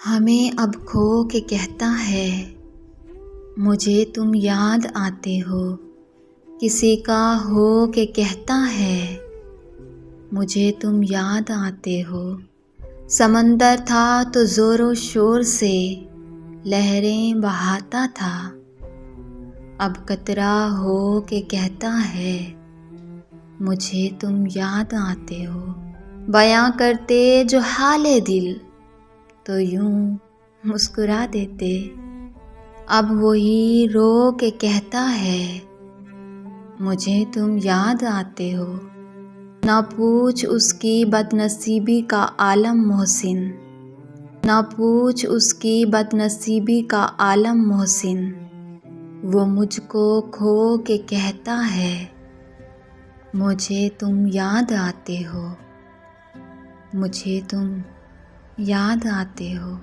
हमें अब खो के कहता है, मुझे तुम याद आते हो। किसी का हो के कहता है, मुझे तुम याद आते हो। समंदर था तो ज़ोरों शोर से लहरें बहाता था। अब कतरा हो के कहता है, मुझे तुम याद आते हो। बयां करते जो हाले दिल तो यूं मुस्कुरा देते। अब वही रो के कहता है, मुझे तुम याद आते हो। ना पूछ उसकी बदनसीबी का आलम मोहसिन, ना पूछ उसकी बदनसीबी का आलम मोहसिन। वो मुझको खो के कहता है, मुझे तुम याद आते हो। मुझे तुम याद आते हो।